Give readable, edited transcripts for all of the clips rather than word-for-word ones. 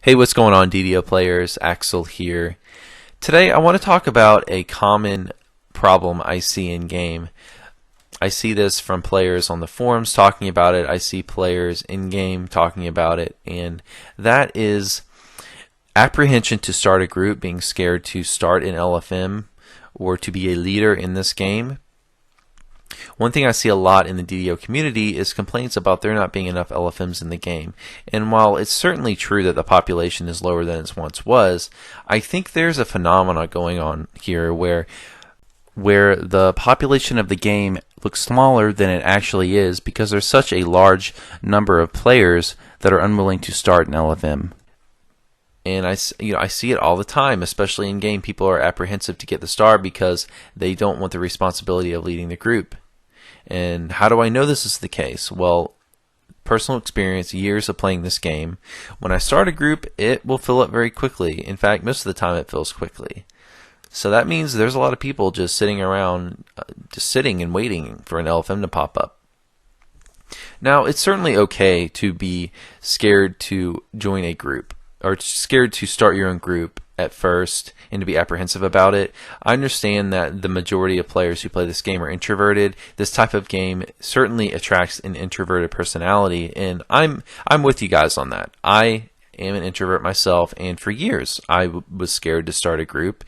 Hey, what's going on, DDO players? Axel here. Today, I want to talk about a common problem I see in game. I see this from players on the forums talking about it. I see players in game talking about it, and that is apprehension to start a group, being scared to start an LFM or to be a leader in this game. One thing I see a lot in the DDO community is complaints about there not being enough LFMs in the game. And while it's certainly true that the population is lower than it once was, I think there's a phenomenon going on here where the population of the game looks smaller than it actually is because there's such a large number of players that are unwilling to start an LFM. And I see it all the time, especially in game. People are apprehensive to get the star because they don't want the responsibility of leading the group. And how do I know this is the case? Well, personal experience, years of playing this game. When I start a group, it will fill up very quickly. In fact, most of the time it fills quickly. So that means there's a lot of people just sitting around, just sitting and waiting for an LFM to pop up. Now, it's certainly okay to be scared to join a group, or scared to start your own group at first and to be apprehensive about it. I understand that the majority of players who play this game are introverted. This type of game certainly attracts an introverted personality, and I'm with you guys on that. I am an introvert myself, and for years I was scared to start a group,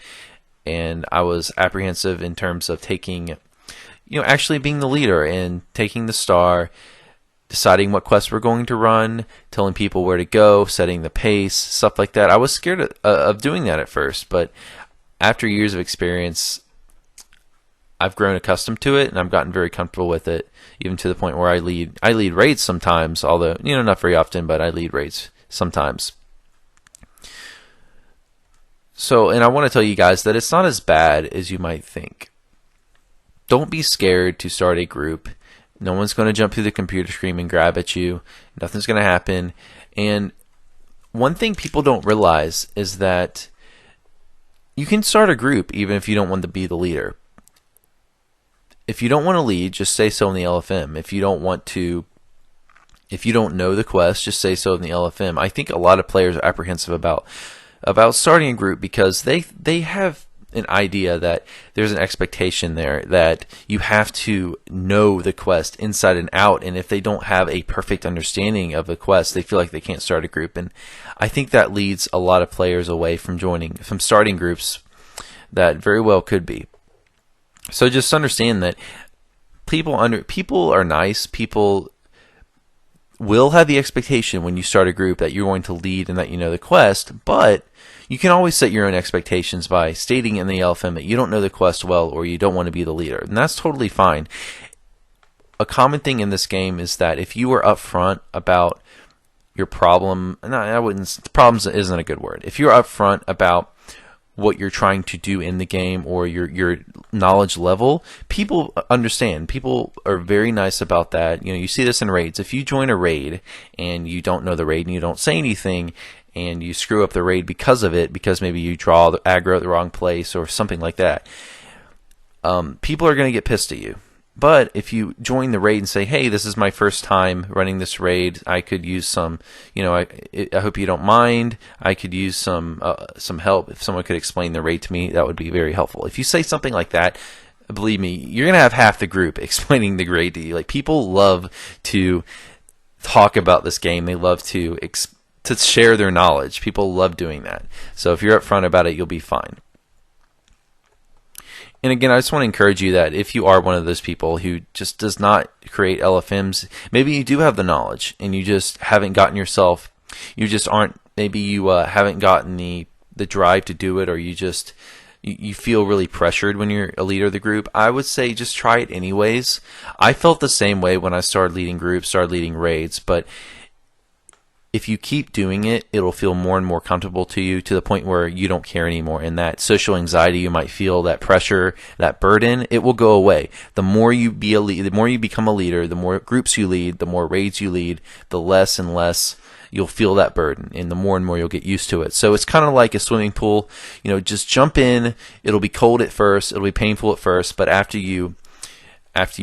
and I was apprehensive in terms of taking, actually being the leader and taking the star, deciding what quests we're going to run, telling people where to go, setting the pace, stuff like that. I was scared of doing that at first, but after years of experience, I've grown accustomed to it, and I've gotten very comfortable with it, even to the point where I lead raids sometimes, although, not very often, but I lead raids sometimes. So, and I want to tell you guys that it's not as bad as you might think. Don't be scared to start a group. No one's going to jump through the computer screen and grab at you. Nothing's going to happen. And one thing people don't realize is that you can start a group even if you don't want to be the leader. If you don't want to lead, just say so in the LFM. If you don't know the quest, just say so in the LFM. I think a lot of players are apprehensive about starting a group because they have an idea that there's an expectation there that you have to know the quest inside and out, and if they don't have a perfect understanding of the quest, they feel like they can't start a group. And I think that leads a lot of players away from starting groups that very well could be. So just understand that people are nice. People will have the expectation when you start a group that you're going to lead and that you know the quest, but you can always set your own expectations by stating in the LFM that you don't know the quest well or you don't want to be the leader, and that's totally fine. A common thing in this game is that if you are upfront about your problem, problems isn't a good word. If you're upfront about what you're trying to do in the game or your knowledge level, people understand. People are very nice about that. You see this in raids. If you join a raid and you don't know the raid and you don't say anything and you screw up the raid because of it, because maybe you draw the aggro at the wrong place or something like that, people are going to get pissed at you. But if you join the raid and say, hey, this is my first time running this raid, I could use some, I hope you don't mind, I could use some help. If someone could explain the raid to me, that would be very helpful. If you say something like that, believe me, you're going to have half the group explaining the raid to you. Like, people love to talk about this game. They love to share their knowledge. People love doing that. So if you're upfront about it, you'll be fine. And again, I just want to encourage you that if you are one of those people who just does not create LFMs, maybe you do have the knowledge and you just haven't gotten yourself, maybe you haven't gotten the drive to do it, or you feel really pressured when you're a leader of the group. I would say just try it anyways. I felt the same way when I started leading groups, started leading raids, but if you keep doing it, it'll feel more and more comfortable to you, to the point where you don't care anymore. And that social anxiety you might feel, that pressure, that burden, it will go away. The more you become a leader, the more groups you lead, the more raids you lead, the less and less you'll feel that burden, and the more and more you'll get used to it. So it's kind of like a swimming pool. Just jump in. It'll be cold at first. It'll be painful at first, but after you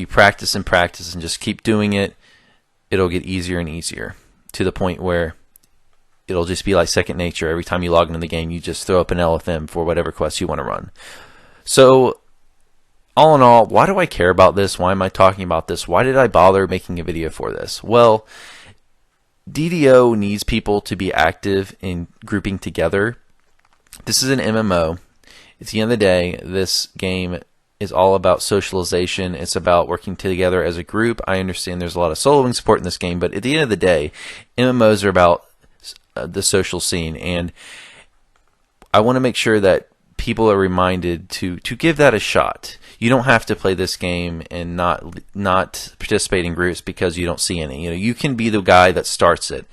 practice and just keep doing it, it'll get easier and easier, to the point where it'll just be like second nature. Every time you log into the game, you just throw up an LFM for whatever quest you want to run. So all in all, why do I care about this? Why am I talking about this? Why did I bother making a video for this? Well, DDO needs people to be active in grouping together. This is an MMO. At the end of the day, this game is all about socialization. It's about working together as a group. I understand there's a lot of soloing support in this game, but at the end of the day, MMOs are about the social scene, and I want to make sure that people are reminded to give that a shot. You don't have to play this game and not participate in groups because you don't see any. You can be the guy that starts it.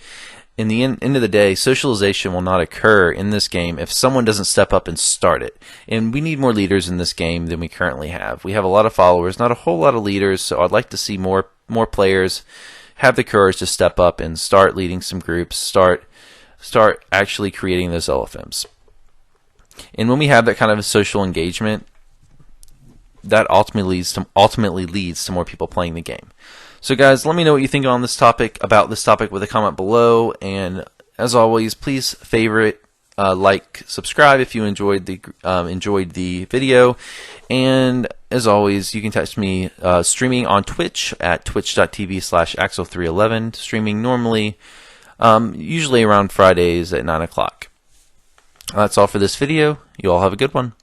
In the end of the day, socialization will not occur in this game if someone doesn't step up and start it. And we need more leaders in this game than we currently have. We have a lot of followers, not a whole lot of leaders, so I'd like to see more players have the courage to step up and start leading some groups, start actually creating those LFMs. And when we have that kind of a social engagement, that ultimately leads to more people playing the game. So guys, let me know what you think about this topic with a comment below, and as always, please favorite, like, subscribe if you enjoyed the video, and as always, you can catch me streaming on Twitch at twitch.tv/Axel311, streaming normally, usually around Fridays at 9 o'clock. That's all for this video. You all have a good one.